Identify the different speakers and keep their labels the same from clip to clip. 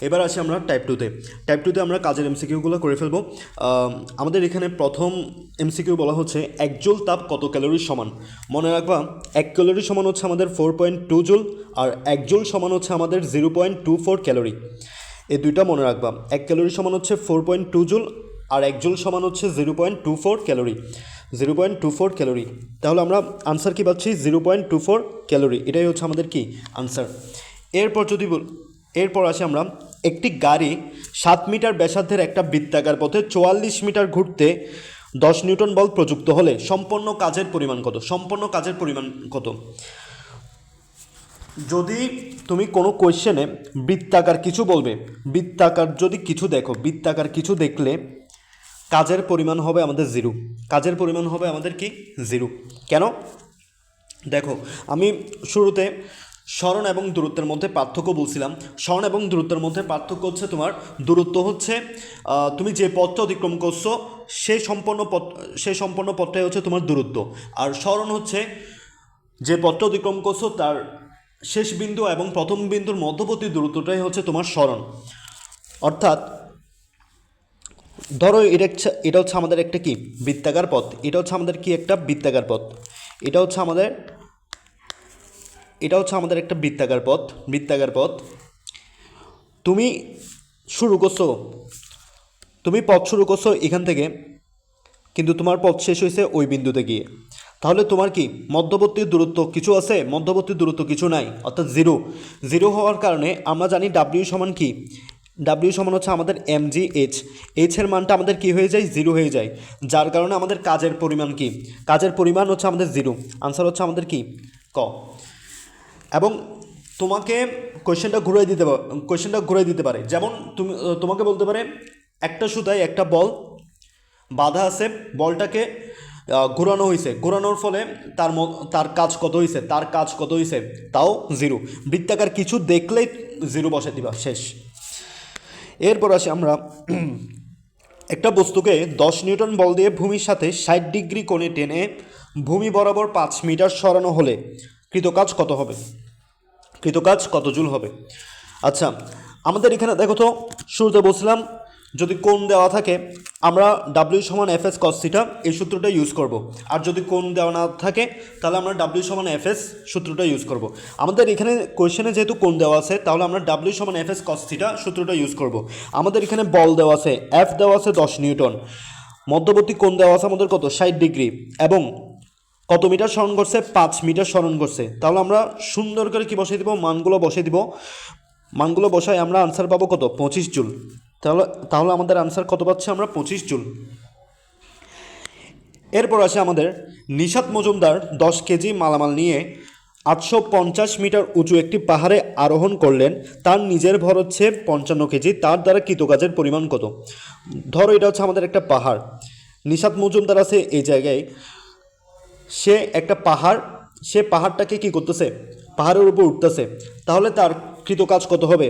Speaker 1: এবার আসি আমরা টাইপ টুতে আমরা কাজের এমসিকিউগুলো করে ফেলবো। আমাদের এখানে প্রথম এমসিকিউ বলা হচ্ছে 1 জুল তাপ কত ক্যালোরি সমান। মনে রাখবা 1 ক্যালোরি সমান হচ্ছে আমাদের 4.2 জুল, আর 1 জুল সমান হচ্ছে আমাদের 0.24 ক্যালোরি। এই দুইটা মনে রাখবা, 1 ক্যালোরি সমান হচ্ছে 4.2 জুল, আর 1 জুল সমান হচ্ছে 0.24 ক্যালোরি। 0.24 ক্যালোরি, তাহলে আমরা আনসার কী পাচ্ছি? 0.24 ক্যালোরি, এটাই হচ্ছে আমাদের কি আনসার। এরপর আসি আমরা, একটি গাড়ি 7 মিটার ব্যাসার্ধের একটা বৃত্তাকার পথে 44 মিটার ঘুরতে 10 নিউটন বল প্রযুক্ত হলে সম্পন্ন কাজের পরিমাণ কত? সম্পন্ন কাজের পরিমাণ কত? যদি তুমি কোনো কোয়েশ্চেনে বৃত্তাকার কিছু বলবে, বৃত্তাকার যদি কিছু দেখো, বৃত্তাকার কিছু দেখলে কাজের পরিমাণ হবে আমাদের জিরো। কাজের পরিমাণ হবে আমাদের কি? জিরো। কেন? দেখো, আমি শুরুতে সরণ এবং দূরত্বের মধ্যে পার্থক্য বলছিলাম। সরণ এবং দূরত্বের মধ্যে পার্থক্য হচ্ছে তোমার দূরত্ব হচ্ছে তুমি যে পথটা অতিক্রম করছো সেই সম্পন্ন পথটাই হচ্ছে তোমার দূরত্ব। আর সরণ হচ্ছে যে পথটা অতিক্রম করছো তার শেষ বিন্দু এবং প্রথম বিন্দুর মধ্যবর্তী দূরত্বটাই হচ্ছে তোমার সরণ। অর্থাৎ ধরো এটা হচ্ছে আমাদের একটা কি বৃত্তাকার পথ, এটা হচ্ছে আমাদের কি একটা বৃত্তাকার পথ, এটা হচ্ছে আমাদের একটা বৃত্তাকার পথ। তুমি পথ শুরু করছো এখান থেকে, কিন্তু তোমার পথ শেষ হয়েছে ওই বিন্দুতে গিয়ে। তাহলে তোমার কি মধ্যবর্তী দূরত্ব কিছু আছে? মধ্যবর্তী দূরত্ব কিছু নাই, অর্থাৎ জিরো। জিরো হওয়ার কারণে আমরা জানি ডাব্লিউ সমান কি? ডাব্লিউ সমান হচ্ছে আমাদের mgh। এর মানটা আমাদের কি হয়ে যায়? জিরো হয়ে যায়, যার কারণে আমাদের কাজের পরিমাণ কি? কাজের পরিমাণ হচ্ছে আমাদের জিরো। আনসার হচ্ছে আমাদের কি? ক। এবং তোমাকে কোয়েশ্চেনটা ঘুরিয়ে দিতে পারে। যেমন তোমাকে বলতে পারে একটা সুতায় একটা বল বাধা আছে, বলটাকে ঘোরানো হয়েছে, ঘোরানোর ফলে তার কাজ কত হয়েছে? তাও জিরো। বৃত্তাকার কিছু দেখলেই জিরো বসে দিবা, শেষ। এরপর আসি আমরা, একটা বস্তুকে 10 নিউটন বল দিয়ে ভূমির সাথে 60 ডিগ্রি কোণে টেনে ভূমি বরাবর 5 মিটার সরানো হলে কৃতকাজ কত হবে? কৃতকাজ কত জুল হবে? আচ্ছা, আমাদের এখানে দেখো তো, শুরুতে বলছিলাম যদি কোণ দেওয়া থাকে আমরা ডাব্লিউ সমান এফ এস কস থিটা এই সূত্রটা ইউজ করব। আর যদি কোণ দেওয়া না থাকে তাহলে আমরা ডাব্লিউ সমান এফ এস সূত্রটা ইউজ করব। আমাদের এখানে কোয়েশ্চেনে যেহেতু কোণ দেওয়া আছে তাহলে আমরা ডাব্লিউ সমান এফ এস কস থিটা সূত্রটা ইউজ করব। আমাদের এখানে বল দেওয়া আছে, এফ দেওয়া আছে 10 নিউটন, মধ্যবর্তী কোণ দেওয়া আছে আমাদের কত? 60 ডিগ্রি, এবং কত মিটার স্মরণ করছে? 5 মিটার স্মরণ করছে। তাহলে আমরা সুন্দর করে কি বসিয়ে দিব? মানগুলো বসাই আমরা আনসার পাবো কত? 25 জুল। তাহলে আমাদের আনসার কত পাচ্ছি আমরা? 25 জুল। এরপর আসে আমাদের, নিশাত মজুমদার 10 কেজি মালামাল নিয়ে 850 মিটার উঁচু একটি পাহাড়ে আরোহণ করলেন। তার নিজের ভর হচ্ছে 55 কেজি, তার দ্বারা কৃতকাজের পরিমাণ কত? ধরো এটা হচ্ছে আমাদের একটা পাহাড়, নিশাত মজুমদার আছে এই জায়গায়, সে একটা পাহাড়, সে পাহাড়টাকে কি করতেছে? পাহাড়ের উপর উঠতেছে। তাহলে তার কৃতকাজ কত হবে?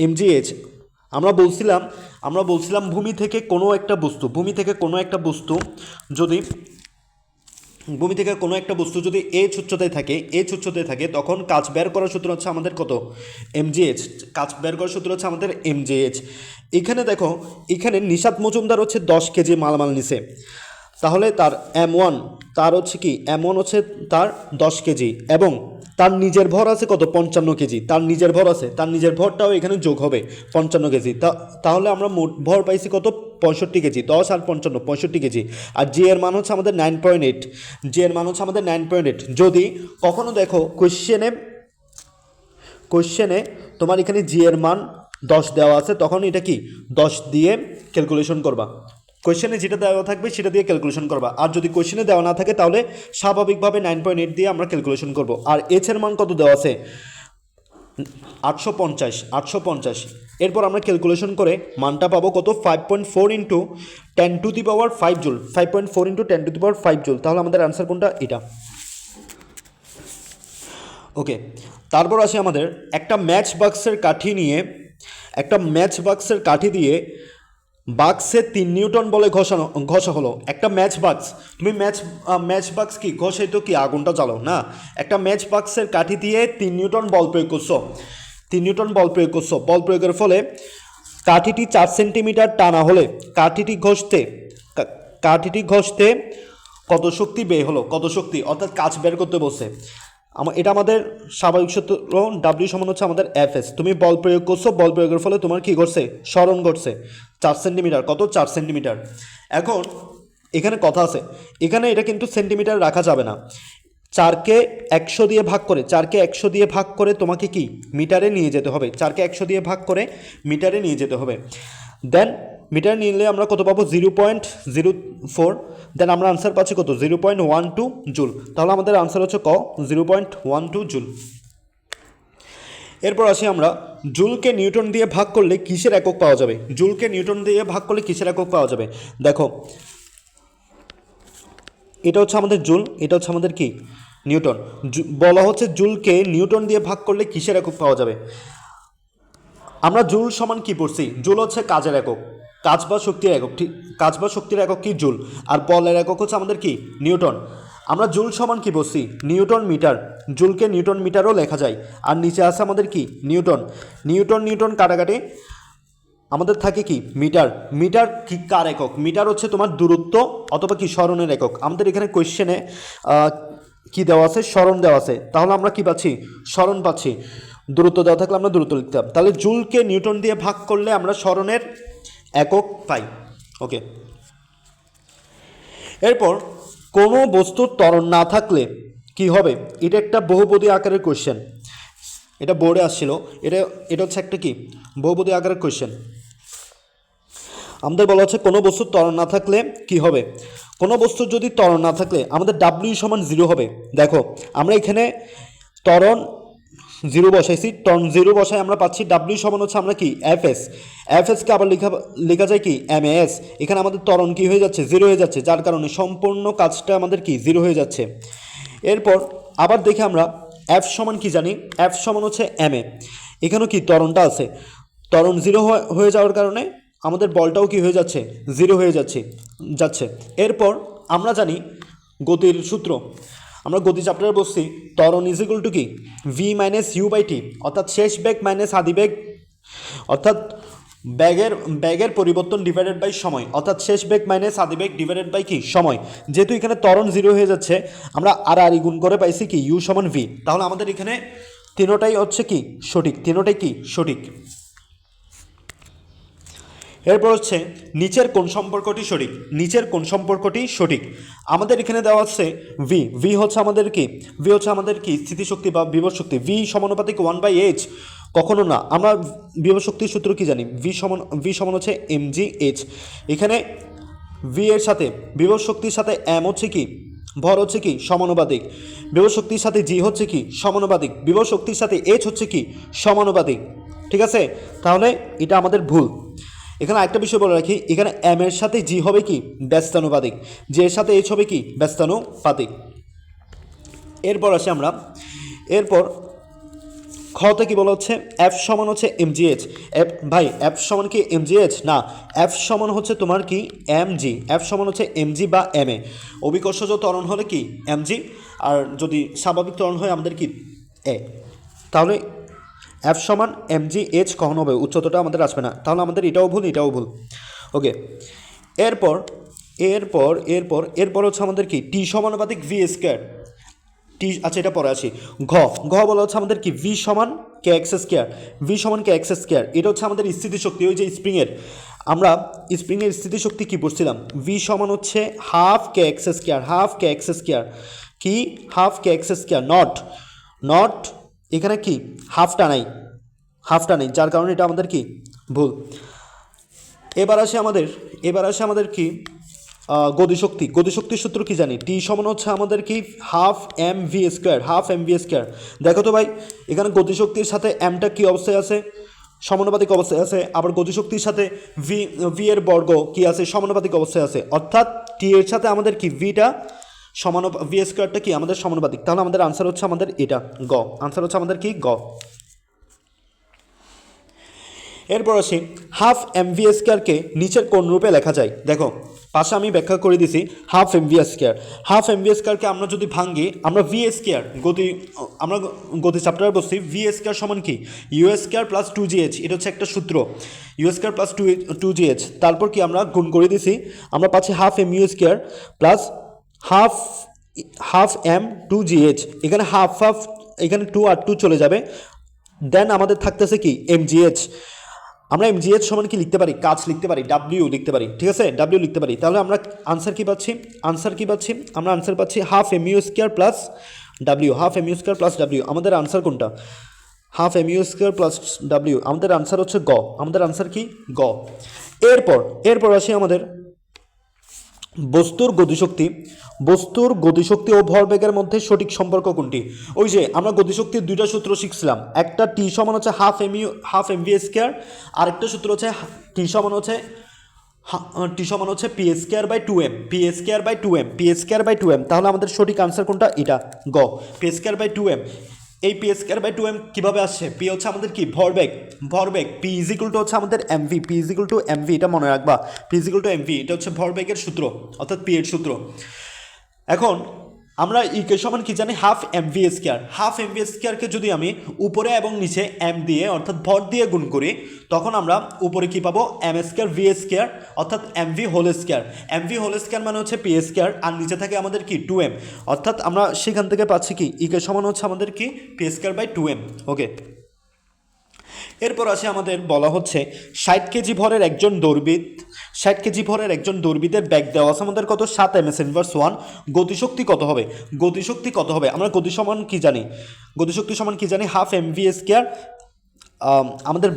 Speaker 1: mgh। আমরা বলছিলাম ভূমি থেকে কোনো একটা বস্তু যদি এইচ উচ্চতায় থাকে তখন কাজ বের করার সূত্র হচ্ছে আমাদের কত? mgh। কাজ বের করার সূত্র হচ্ছে আমাদের mgh। এখানে দেখো, এখানে নিশাত মজুমদার হচ্ছে 10 কেজি মালামাল নিছে, তাহলে তার তার হচ্ছে কি M1 হচ্ছে তার 10 কেজি, এবং তার নিজের ভর আছে কত? 55 কেজি। তার নিজের ভরটাও এখানে যোগ হবে 55 কেজি। তাহলে আমরা মোট ভর পাইছি কত? 65 কেজি। 10 আর 55, 65 কেজি। আর জি এর মান হচ্ছে আমাদের 9.8। যদি কখনো দেখো কোশ্চেনে তোমার এখানে জি এর মান 10 দেওয়া আছে, তখন এটা কি 10 দিয়ে ক্যালকুলেশন করবা। কোয়েশ্চেনে যেটা দেওয়া থাকবে সেটা দিয়ে ক্যালকুলেশন করবা। আর যদি কোয়েশ্চেনে দেওয়া না থাকে তাহলে স্বাভাবিকভাবে 9.8 দিয়ে আমরা ক্যালকুলেশন করব। আর এইচ এর মান কত দেওয়া আছে? 850। এরপর আমরা ক্যালকুলেশন করে মানটা পাবো কত? 5.4 ইন্টু 10⁵ জুল। 5.4 into 10⁵ joule. তাহলে আমাদের আনসার কোনটা? এটা। ওকে, তারপর আসি আমাদের, একটা ম্যাচ বাক্সের কাঠি দিয়ে বাক্সে 3 নিউটন বলে ঘষা হলো। একটা ম্যাচ বাক্স, তুমি ম্যাচ বাক্স কি ঘষাই তো কি আগুনটা জ্বালো না? একটা ম্যাচ বাক্সের কাঠি দিয়ে 3 নিউটন বল প্রয়োগ করছো। 3 নিউটন বল প্রয়োগ করছো, বল প্রয়োগের ফলে কাঠিটি 4 সেন্টিমিটার টানা হলে কাঠিটি ঘষতে কত শক্তি ব্যয় হলো, কত শক্তি, অর্থাৎ কাজ বের করতে বলছে। এটা আমাদের স্বাভাবিক সূত্র, ডাব্লিউ সমান হচ্ছে আমাদের এফএস। তুমি বল প্রয়োগ করছো, বল প্রয়োগের ফলে তোমার কি ঘটছে, সরণ ঘটছে 4 সেন্টিমিটার, কত 4 সেন্টিমিটার। এখন এখানে কথা আছে, এখানে এটা কিন্তু সেন্টিমিটার রাখা যাবে না, 4কে 100 দিয়ে ভাগ করে, 4কে 100 দিয়ে ভাগ করে তোমাকে কি মিটারে নিয়ে যেতে হবে, 4কে 100 দিয়ে ভাগ করে মিটারে নিয়ে যেতে হবে। দেন মিটার নিলে আমরা কত পাবো, 0.04। দেন আমরা আনসার পাচ্ছি কত, 0.12 জুল। তাহলে আমাদের আনসার হচ্ছে 0.12 জুল। এরপর আসি আমরা, জুলকে নিউটন দিয়ে ভাগ করলে কিসের একক পাওয়া যাবে, জুলকে নিউটন দিয়ে ভাগ করলে কিসের একক পাওয়া যাবে। দেখো এটা হচ্ছে আমাদের জুল, এটা হচ্ছে আমাদের কি নিউটন। বলা হচ্ছে জুলকে নিউটন দিয়ে ভাগ করলে কিসের একক পাওয়া যাবে। আমরা জুল সমান কি পড়ছি, জুল হচ্ছে কাজের একক, কাজ বা শক্তির একক, ঠিক, কাজ বা শক্তির একক কি জুল, আর বলের একক হচ্ছে আমাদের কি নিউটন। আমরা জুল সমান কি বলছি, নিউটন মিটার, জুলকে নিউটন মিটারও লেখা যায়। আর নিচে আছে আমাদের কি নিউটন, নিউটন কাটাকাটি আমাদের থাকে কি মিটার। মিটার কি কার একক, মিটার হচ্ছে তোমার দূরত্ব অথবা কি সরণের একক। আমাদের এখানে কোয়েশ্চেনে কি দেওয়া আছে, সরণ দেওয়া আছে, তাহলে আমরা কি পাচ্ছি, সরণ পাচ্ছি। দূরত্ব দেওয়া থাকলে আমরা দূরত্ব লিখতাম, তাহলে জুলকে নিউটন দিয়ে ভাগ করলে আমরা সরণের একক পাই। ওকে, এরপর কোনো বস্তুর ত্বরণ না থাকলে কি হবে, এটা একটা বহুপদী আকারের কোয়েশ্চেন, এটা বোর্ডে আসছিল, এটা হচ্ছে একটা কি বহুপদী আকারের কোয়েশ্চেন। আমাদের বলা হচ্ছে কোনো বস্তুর ত্বরণ না থাকলে কি হবে, কোনো বস্তুর যদি ত্বরণ না থাকলে আমাদের ডাব্লিউ সমান 0 হবে। দেখো আমরা এখানে ত্বরণ 0 বসাইছি, ত্বরণ 0 বসাই আমরা পাচ্ছি ডাব্লিউ সমান হচ্ছে আমরা কি এফএসকে আবার লেখা যায় কি এমএএস। এখানে আমাদের ত্বরণ কি হয়ে যাচ্ছে, 0 হয়ে যাচ্ছে, যার কারণে সম্পূর্ণ কাজটা আমাদের কি 0 হয়ে যাচ্ছে। এরপর আবার দেখি আমরা এফ সমান কি জানি, এফ সমান হচ্ছে এমএ। এখানেও কি ত্বরণটা আছে, ত্বরণ 0 হয়ে যাওয়ার কারণে আমাদের বলটাও কি হয়ে যাচ্ছে, 0 হয়ে যাচ্ছে। এরপর আমরা জানি গতির সূত্র, আমরা গতি চ্যাপ্টারে বলছি ত্বরণ ইজ ইকুয়াল টু কি V minus you by T, অর্থাৎ শেষ বেগ মাইনাস আদি বেগ, অর্থাৎ ব্যাগের পরিবর্তন ডিভাইডেড বাই সময়, অর্থাৎ শেষ বেগ মাইনাস আদি বেগ ডিভাইডেড বাই কি সময়। যেহেতু এখানে ত্বরণ 0 হয়ে যাচ্ছে, আমরা আর গুণ করে পাইছি কি ইউ সমান ভি। তাহলে আমাদের এখানে তিনোটাই হচ্ছে কি সঠিক, তিনোটাই কি সঠিক। এরপর হচ্ছে নিচের কোন সম্পর্কটি সঠিক, নিচের কোন সম্পর্কটি সঠিক। আমাদের এখানে দেওয়া আছে ভি হচ্ছে আমাদের কি স্থিতিশক্তি বা বিভব শক্তি, ভি সমানুপাতিক 1/h, কখনো না। আমরা বিভব শক্তির সূত্র কি জানি, ভি সমান হচ্ছে mgh। এখানে ভি এর সাথে বিভব শক্তির সাথে এম হচ্ছে কি ভর হচ্ছে কি সমানুপাতিক, বিভব শক্তির সাথে জি হচ্ছে কি সমানুপাতিক, বিভব শক্তির সাথে এইচ হচ্ছে কি সমানুপাতিক। ঠিক আছে, তাহলে এটা আমাদের ভুল। এখানে একটা বিষয় বলে রাখি, এখানে এম এর সাথে জি হবে কি ব্যস্তানুপাতিক, জি এর সাথে এইচ হবে কি ব্যস্তানুপাতিক। এরপর আসি আমরা, এরপর খতে কি বলা হচ্ছে, এফ সমান হচ্ছে এমজিএইচ। ভাই এফ সমান কি এমজিএইচ না, এফ সমান হচ্ছে তোমার কি এমজি, এফ সমান হচ্ছে এমজি বা এম এ। অভিকর্ষজ ত্বরণ হলে কি এমজি, আর যদি স্বাভাবিক ত্বরণ হয় আমাদের কি এ। তাহলে এফ সমান এমজিএইচ কখন হবে, উচ্চতাটা আমাদের আসবে না, তাহলে আমাদের এটাও ভুল। ওকে, এরপর হচ্ছে আমাদের কি টি সমানুপাতিক ভি স্কোয়ার, টি, আচ্ছা এটা পরে আসি। ঘ বলা হচ্ছে আমাদের কি ভি সমান কে এক্স স্কোয়ার, এটা হচ্ছে আমাদের স্থিতিশক্তি, ওই যে স্প্রিংয়ের, আমরা স্প্রিংয়ের স্থিতিশক্তি কি পড়ছিলাম, ভি সমান হচ্ছে হাফ কে এক্স স্কোয়ার, কি half K x square, not এখানে কি হাফটা নাই, যার কারণে এটা আমাদের কি ভুল। এবার আসে আমাদের কি গতিশক্তির সূত্র কি জানি, টি সমান হচ্ছে আমাদের কি হাফ এম ভি স্কোয়ার। দেখো তো ভাই, এখানে গতিশক্তির সাথে এমটা কি অবস্থায় আছে, সমানুপাতিক অবস্থায় আছে, আবার গতিশক্তির সাথে ভি এর বর্গ কি আছে, সমানুপাতিক অবস্থায় আছে, অর্থাৎ টি এর সাথে আমাদের কি ভিটা ভি স্কোয়ারটা কি আমাদের সমানুপাতিক। তাহলে আমাদের আনসার হচ্ছে আমাদের এটা আনসার হচ্ছে আমাদের কি গ। এরপর আসি হাফ এম ভি স্কোয়ারকে নিচের কোন রূপে লেখা যায়। দেখো পাশে আমি ব্যাখ্যা করে দিছি half MV square. Half MV স্কয়ারকে আমরা যদি ভাঙি, আমরা ভি স্কয়ার আমরা গতি চ্যাপ্টারে বলছি ভি স্কয়ার সমান কি ইউ স্কয়ার প্লাস 2gh, এটা হচ্ছে একটা সূত্র, ইউ স্কয়ার প্লাস 2gh। তারপর কি আমরা গুণ করে দিছি, আমরা পাচ্ছি half M U square plus half M 2gh, এখানে হাফ এখানে 2 আর 2 চলে যাবে, দেন আমাদের থাকতেছে কি এমজিএইচ। আমরা এমজিএইচ সমান কি লিখতে পারি, কাজ লিখতে পারি, ডাব্লিউ লিখতে পারি, ঠিক আছে, ডাব্লিউ লিখতে পারি। তাহলে আমরা আনসার কি পাচ্ছি, আমরা আনসার পাচ্ছি half mu square plus W, half mu square plus W. আমাদের আনসার কোনটা, half mu square plus W. আমাদের আনসার হচ্ছে গ, আমাদের আনসার কি গ। এরপর আসি আমাদের বস্তুর গতিশক্তি ও ভরবেগের মধ্যে সঠিক সম্পর্ক কোনটি। ওই যে আমরা গতিশক্তির দুইটা সূত্র শিখছিলাম, একটা টি সমান হচ্ছে হাফ এমভি স্কয়ার, আরেকটা সূত্র হচ্ছে টি সমান হচ্ছে পি স্কয়ার বাই 2m। তাহলে আমাদের সঠিক আনসার কোনটা, এটা গ, পি স্কয়ার বাই 2m। এই পি স্কয়ার বাই 2m কীভাবে আসছে, পি হচ্ছে আমাদের কি ভরবেগ, পি ইজ ইকুয়াল টু হচ্ছে আমাদের MV, P is equal to MV, এটা মনে রাখবা, P is equal to MV, এটা হচ্ছে ভরবেগের সূত্র অর্থাৎ পি এর সূত্র। এখন আমরা ইকে সমান কি জানি, হাফ এমভি স্কয়ারকে যদি আমি উপরে এবং নিচে এম দিয়ে অর্থাৎ ভর দিয়ে গুণ করি, তখন আমরা উপরে কি পাবো, এম স্কয়ার ভি স্কয়ার অর্থাৎ এমভি হোল স্কয়ার মানে হচ্ছে পি স্কয়ার, আর নিচে থাকে আমাদের কি 2m, অর্থাৎ আমরা সেখান থেকে পাচ্ছি কি ইকে সমান হচ্ছে আমাদের কি পি স্কয়ার বাই 2m। ওকে, এরপর আসে আমাদের বলা হচ্ছে 60 কেজি ভরের একজন দৌড়বিদের ব্যাগ দেওয়া আছে আমাদের কত, 7 ms ইনভার্স 1। গতিশক্তি কত হবে, আমরা গতিশক্তি সমান কি জানি হাফ এমভি স্কয়ার। আমাদের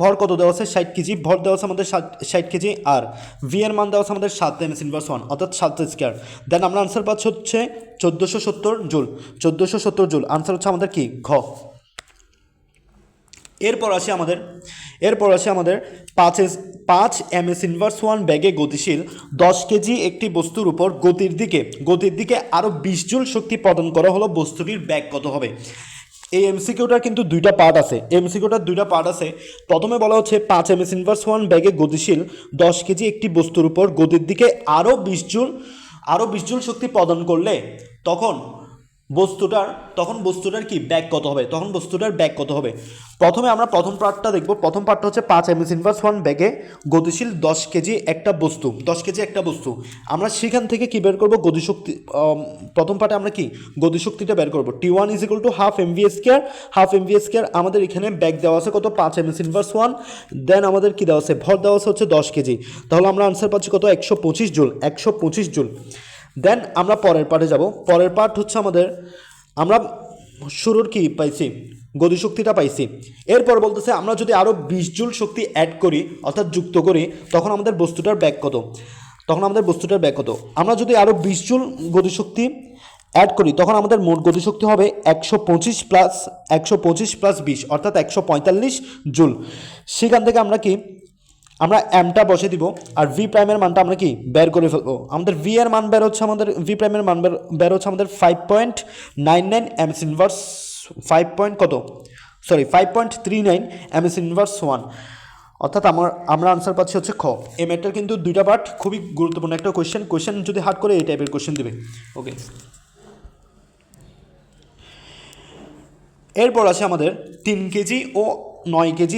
Speaker 1: ভর কত দেওয়া আছে, 60 কেজি, ভর দেওয়া আছে আমাদের 60 কেজি, আর ভি এর মান দেওয়া আছে আমাদের 7 ms ইনভার্স 1 অর্থাৎ 7 স্কয়ার। দেন আমরা আনসার পাচ্ছি হচ্ছে 1470 জুল। আনসার হচ্ছে আমাদের কি ঘ। এরপর আসে আমাদের 5 ms ইনভার্স 1 ব্যাগে গতিশীল 10 কেজি একটি বস্তুর উপর গতির দিকে আরও 20 জুল শক্তি প্রদান করা হলো, বস্তুটির ব্যাগ কত হবে। এই এমসিকিউটার কিন্তু দুইটা পার্ট আছে। প্রথমে বলা হচ্ছে 5 ms ইনভার্স 1 ব্যাগে গতিশীল 10 কেজি একটি বস্তুর উপর গতির দিকে আরও 20 জুল শক্তি প্রদান করলে তখন বস্তুটার কি ব্যাগ কত হবে, প্রথমে আমরা প্রথম পার্টটা দেখব। প্রথম পার্টটা হচ্ছে 5 ms ইনভার্স 1 ব্যাগে গতিশীল 10 কেজি একটা বস্তু। আমরা সেখান থেকে কি বের করব, গতিশক্তি। প্রথম পার্টে আমরা কি গতিশক্তিটা বের করব, T1 is equal to half MV square. আমাদের এখানে ব্যাগ দেওয়া আছে কত, 5 ms ইনভার্স 1। দেন আমাদের কি দেওয়া আছে, ভর দেওয়া আছে হচ্ছে 10 কেজি। তাহলে আমরা আনসার পাচ্ছি কত, 125 জুল। দেন আমরা পরের পার্টে যাব। পরের পার্ট হচ্ছে আমরা শুরুর কি পাইছি, গতিশক্তিটা পাইছি। এরপর বলতেছে আমরা যদি আরও 20 জুল শক্তি অ্যাড করি অর্থাৎ যুক্ত করি, তখন আমাদের বস্তুটার ব্যাগ কত। আমরা যদি আরও 20 জুল গতিশক্তি অ্যাড করি, তখন আমাদের মোট গতিশক্তি হবে 125 প্লাস 20 অর্থাৎ 145 জুল। সেখান থেকে আমরা এমটা বসে দিব, আর ভি প্রাইমের মানটা আমরা কি বের করে ফেলবো। আমাদের ভি এর মান বের হচ্ছে আমাদের 5.99 ms ইনভার্স 5.39 ms ইনভার্স 1, অর্থাৎ আমরা আনসার পাচ্ছি হচ্ছে খ। এই ম্যাথটার কিন্তু দুইটা পার্ট, খুবই গুরুত্বপূর্ণ একটা কোয়েশ্চেন যদি হার্ড করে এই টাইপের কোয়েশ্চেন দিবে। ওকে, এরপর আছে আমাদের 3 কেজি ও 9 কেজি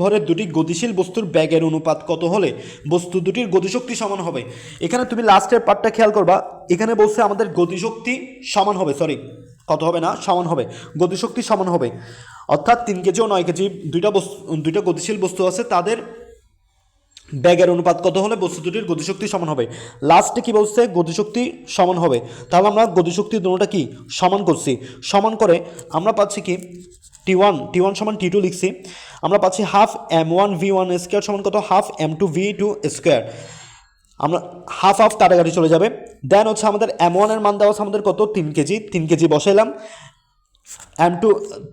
Speaker 1: ভরের দুটি গতিশীল বস্তুর ব্যাগের অনুপাত কত হলে বস্তু দুটির গতিশক্তি সমান হবে। এখানে তুমি লাস্টের পার্টটা খেয়াল করবা, এখানে বলছে আমাদের গতিশক্তি সমান হবে, গতিশক্তি সমান হবে, অর্থাৎ 3 কেজি ও 9 কেজি দুইটা গতিশীল বস্তু আছে, তাদের ব্যাগের অনুপাত কত হলে বস্তু দুটির গতিশক্তি সমান হবে। লাস্টে কি বলছে, গতিশক্তি সমান হবে। তাহলে আমরা গতিশক্তি দুটোটা কি সমান করছি, সমান করে আমরা পাচ্ছি কি T1 সমান T2 লিখছি। আমরা পাচ্ছি হাফ m1 v1 স্কয়ার সমান কত, হাফ m2 v2 স্কয়ার। আমরা হাফ কাটাকাটি চলে যাবে। দেন হচ্ছে আমাদের m1 এর মান দেওয়া আছে আমাদের কত, 3 কেজি বসাইলাম। m2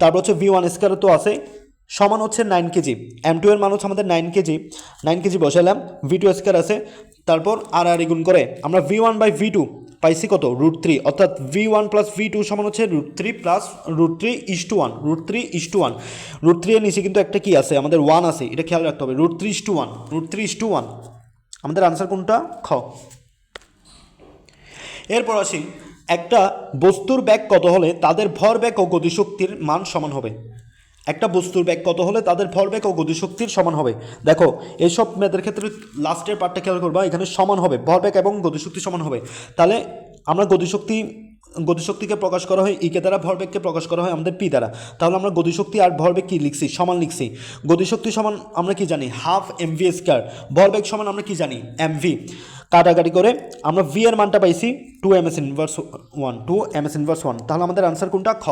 Speaker 1: তারপর হচ্ছে v1 স্কয়ার তো আছে, সমান হচ্ছে 9 কেজি। m2 এর মান হচ্ছে আমাদের 9 কেজি বসাইলাম, v2 স্কয়ার আছে, তারপর আর গুণ করে আমরা v1 বাই v2 পাইছি কত, √3, অর্থাৎ v1 প্লাস v2 সমান হচ্ছে √3 প্লাস √3:1, √3 এর নিচে কিন্তু একটা কি আছে, আমাদের 1 আছে, এটা খেয়াল রাখতে হবে, √3:1। আমাদের আনসার কোনটা? খ। এরপর আসি, একটা বস্তুর ব্যাগ কত হলে তাদের ভরবেগ ও গতিশক্তির মান সমান হবে? একটা বস্তুর ব্যাগ কত হলে তাদের ভরবেগ ও গতিশক্তির সমান হবে? দেখো এইসব ম্যাথের ক্ষেত্রে লাস্টের পার্টটা খেয়াল করবা, এখানে সমান হবে, ভরবেগ এবং গতিশক্তি সমান হবে। তাহলে আমরা গতিশক্তিকে প্রকাশ করা হয় ইকে দ্বারা, ভরবেগকে প্রকাশ করা হয় আমাদের পি দ্বারা। তাহলে আমরা গতিশক্তি আর ভরবেগ কি লিখছি? সমান লিখছি। গতিশক্তি সমান আমরা কি জানি? Half MV square. ভরবেগ সমান আমরা কি জানি? এমভি। কাটাকাটি করে আমরা ভি এর মানটা পাইছি 2 ms ইনভার্স 1। তাহলে আমাদের আনসার কোনটা? খ।